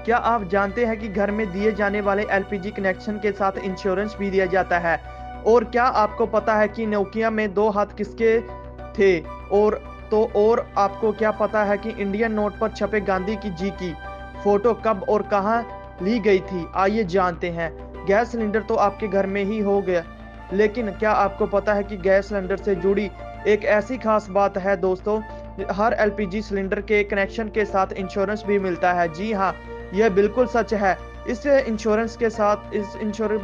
क्या आप जानते हैं कि घर में दिए जाने वाले एलपीजी कनेक्शन के साथ इंश्योरेंस भी दिया जाता है? और क्या आपको पता है कि नोकिया में दो हाथ किसके थे? और आपको क्या पता है कि इंडियन नोट पर छपे गांधी जी की फोटो कब और कहां ली गई थी? आइए जानते हैं। गैस सिलेंडर तो आपके घर में ही हो गया, लेकिन क्या आपको पता है कि गैस सिलेंडर से जुड़ी एक ऐसी खास बात है दोस्तों, हर एलपीजी सिलेंडर के कनेक्शन के साथ इंश्योरेंस भी मिलता है। जी हाँ, यह बिल्कुल सच है। इस इंश्योरेंस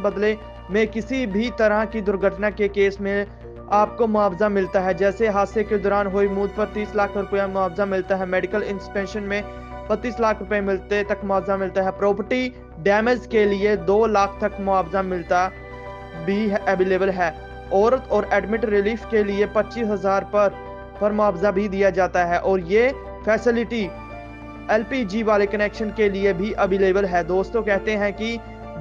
बदले में किसी भी तरह की दुर्घटना के केस में आपको मुआवजा मिलता है। जैसे हादसे के दौरान हुई मौत पर 30 लाख रुपया मुआवजा मिलता है। मेडिकल इंस्पेक्शन में 25 लाख रुपए मिलते तक मुआवजा मिलता है। प्रॉपर्टी डैमेज के लिए 2 लाख तक मुआवजा मिलता भी अवेलेबल है। औरत और एडमिट रिलीफ के लिए 25,000 पर मुआवजा भी दिया जाता है। और ये फैसिलिटी एलपीजी वाले कनेक्शन के लिए भी अवेलेबल है। दोस्तों कहते हैं कि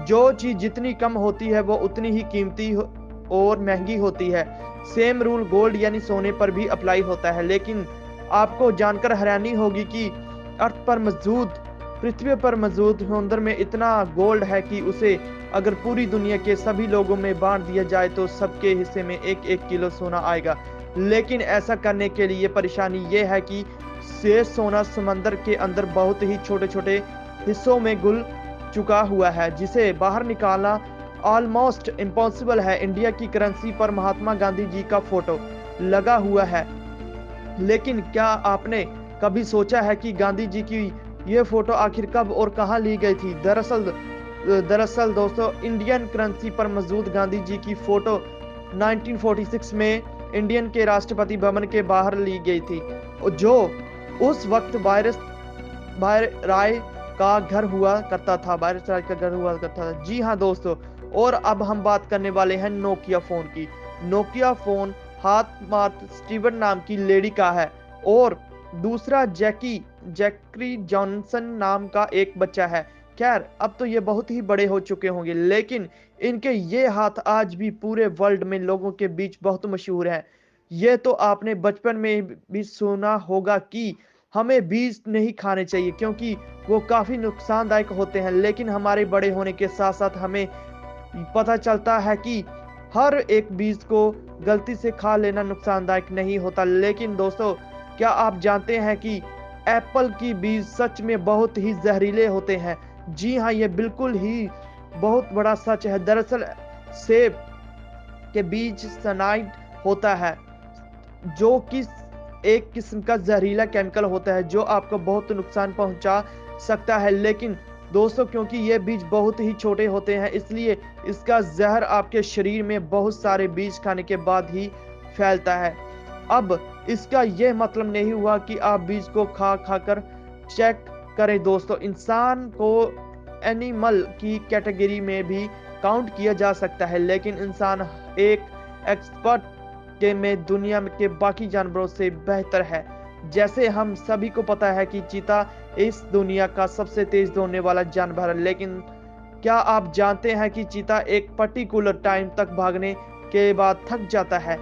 जो चीज जितनी कम होती है वो उतनी ही कीमती और महंगी होती है। सेम रूल गोल्ड यानी सोने पर भी अप्लाई होता है। लेकिन आपको जानकर हैरानी होगी कि अर्थ पर मौजूद पृथ्वी पर मौजूद समुद्र में इतना गोल्ड है कि उसे अगर पूरी दुनिया के सभी लोगों में बांट दिया जाए तो सबके हिस्से में 1-1 किलो सोना आएगा। लेकिन ऐसा करने के लिए परेशानी यह है कि से सोना समंदर के अंदर बहुत ही छोटे छोटे हिस्सों में घुल चुका हुआ है, जिसे बाहर निकालना ऑलमोस्ट इम्पॉसिबल है। इंडिया की करेंसी पर महात्मा गांधी जी का फोटो लगा हुआ है, लेकिन क्या आपने कभी सोचा है कि गांधी जी की यह फोटो आखिर कब और कहां ली गई थी? दरअसल दोस्तों, इंडियन करेंसी पर मौजूद गांधी जी की फोटो 1946 में इंडियन के राष्ट्रपति भवन के बाहर ली गई थी, जो उस वक्त वायस राय का घर हुआ करता था। जी हाँ दोस्तों, और अब हम बात करने वाले हैं नोकिया फोन की। नोकिया फोन हाथ मार्थ स्टीवन नाम की लेडी का है और दूसरा जैकरी जॉनसन नाम का एक बच्चा है। खैर, अब तो ये बहुत ही बड़े हो चुके होंगे, लेकिन इनके ये हाथ आज भी पूरे वर्ल्ड में लोगों के बीच बहुत मशहूर है। ये तो आपने बचपन में भी सुना होगा कि हमें बीज नहीं खाने चाहिए क्योंकि वो काफी नुकसानदायक होते हैं, लेकिन हमारे बड़े होने के साथ साथ हमें पता चलता है कि हर एक बीज को गलती से खा लेना नुकसानदायक नहीं होता। लेकिन दोस्तों, क्या आप जानते हैं कि एप्पल की बीज सच में बहुत ही जहरीले होते हैं? जी हाँ, ये बिल्कुल ही बहुत बड़ा सच है। दरअसल सेब के बीज सनाइड होता है, जो कि एक किस्म का जहरीला केमिकल होता है जो आपको बहुत नुकसान पहुंचा सकता है। लेकिन दोस्तों, क्योंकि ये बीज बहुत ही छोटे होते हैं, इसलिए इसका जहर आपके शरीर में बहुत सारे बीज खाने के बाद ही फैलता है। अब इसका यह मतलब नहीं हुआ कि आप बीज को खा खाकर चेक करें। दोस्तों, इंसान को एनिमल की कैटेगरी में भी काउंट किया जा सकता है, लेकिन इंसान एक एक्सपर्ट के में दुनिया के बाकी जानवरों से बेहतर है। जैसे हम सभी को पता है कि चीता इस दुनिया का सबसे तेज दौड़ने वाला जानवर है, लेकिन क्या आप जानते हैं कि चीता एक पर्टिकुलर टाइम तक भागने के बाद थक जाता है?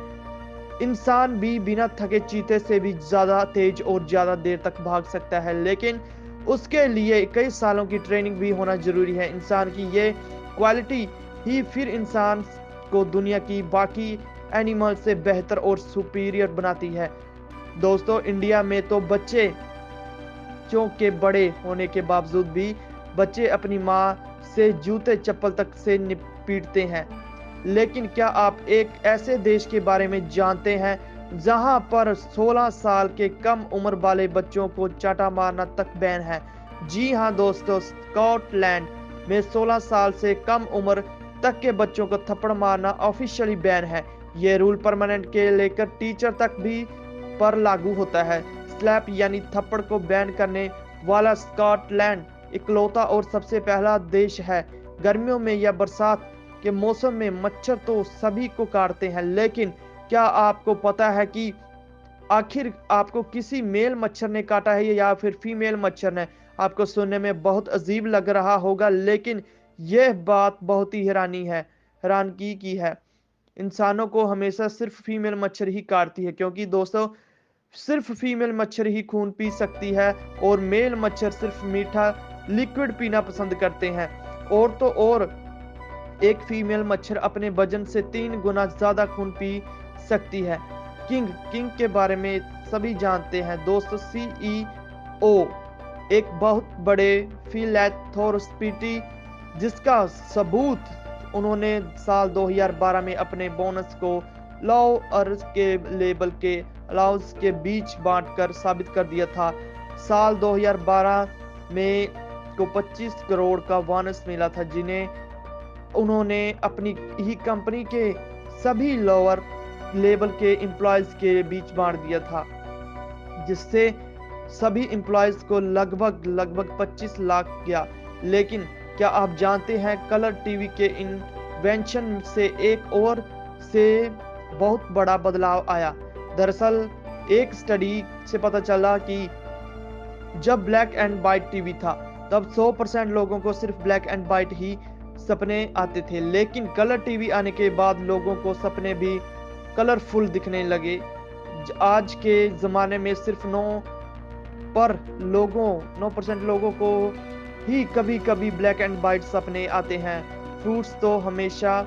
इंसान भी बिना थके चीते से भी ज्यादा तेज और ज्यादा देर तक भाग सकता है, लेकिन उसके लिए कई सालों की ट्रेनिंग भी होना जरूरी है। इंसान की ये क्वालिटी ही फिर इंसान को दुनिया की बाकी एनिमल से बेहतर और सुपीरियर बनाती है। दोस्तों, इंडिया में तो बच्चे के बड़े होने के बावजूद भी बच्चे अपनी माँ से जूते चप्पल तक से पीटते हैं। लेकिन क्या आप एक ऐसे देश के बारे में जानते हैं जहां पर 16 साल के कम उम्र वाले बच्चों को चाटा मारना तक बैन है? जी हां दोस्तों, स्कॉटलैंड में 16 साल से कम उम्र तक के बच्चों को थप्पड़ मारना ऑफिशियली बैन है। ये रूल परमानेंट के लेकर टीचर तक भी पर लागू होता है। स्लैप यानी थप्पड़ को बैन करने वाला स्कॉटलैंड इकलौता और सबसे पहला देश है। गर्मियों में या बरसात के मौसम में मच्छर तो सभी को काटते हैं, लेकिन क्या आपको पता है कि आखिर आपको किसी मेल मच्छर ने काटा है या फिर फीमेल मच्छर ने? आपको सुनने में बहुत अजीब लग रहा होगा, लेकिन यह बात बहुत ही हैरानगी की है। इंसानों को हमेशा सिर्फ फीमेल मच्छर ही काटती है, क्योंकि दोस्तों सिर्फ फीमेल मच्छर ही खून पी सकती है और मेल मच्छर सिर्फ मीठा लिक्विड पीना पसंद करते हैं। और तो और एक फीमेल मच्छर अपने वजन से 3 गुना ज्यादा खून पी सकती है। किंग किंग के बारे में सभी जानते हैं दोस्तों। सीईओ एक बहुत बड़े फिलैंथ्रोपिस्ट जिसका सबूत उन्होंने साल 2012 में अपने बोनस को लॉ के लेबल के अलाउंस के बीच बांटकर साबित कर दिया था। साल 2012 में को 25 करोड़ का बोनस मिला था जिन्हें उन्होंने अपनी ही कंपनी के सभी लोअर लेवल के एम्प्लॉयज के बीच बांट दिया था, जिससे सभी एम्प्लॉयज को लगभग 25 लाख गया। लेकिन क्या आप जानते हैं कलर टीवी के इन्वेंशन से एक और से बहुत बड़ा बदलाव आया। दरअसल एक स्टडी से पता चला कि जब ब्लैक एंड व्हाइट टीवी था तब 100% लोगों को सिर्फ ब्लैक एंड व्हाइट ही सपने आते थे, लेकिन कलर टीवी आने के बाद लोगों को सपने भी कलरफुल दिखने लगे। आज के ज़माने में सिर्फ 9% लोगों को ही कभी कभी ब्लैक एंड वाइट सपने आते हैं। फ्रूट्स तो हमेशा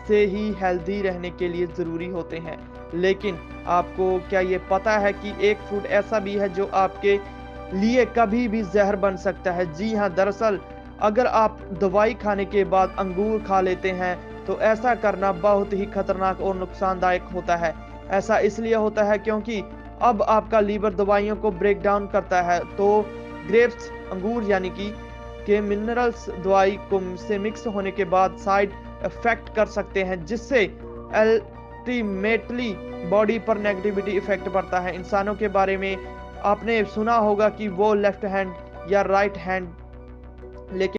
से ही हेल्दी रहने के लिए ज़रूरी होते हैं, लेकिन आपको क्या ये पता है कि एक फ्रूट ऐसा भी है जो आपके लिए कभी भी जहर बन सकता है? जी हाँ, दरअसल अगर आप दवाई खाने के बाद अंगूर खा लेते हैं तो ऐसा करना बहुत ही खतरनाक और नुकसानदायक होता है। ऐसा इसलिए होता है क्योंकि अब आपका लीवर दवाइयों को ब्रेक डाउन करता है, तो ग्रेप्स अंगूर यानी कि के मिनरल्स दवाई को से मिक्स होने के बाद साइड इफेक्ट कर सकते हैं, जिससे अल्टीमेटली बॉडी पर नेगेटिविटी इफेक्ट पड़ता है। इंसानों के बारे में आपने सुना होगा कि वो लेफ्ट हैंड या राइट हैंड, लेकिन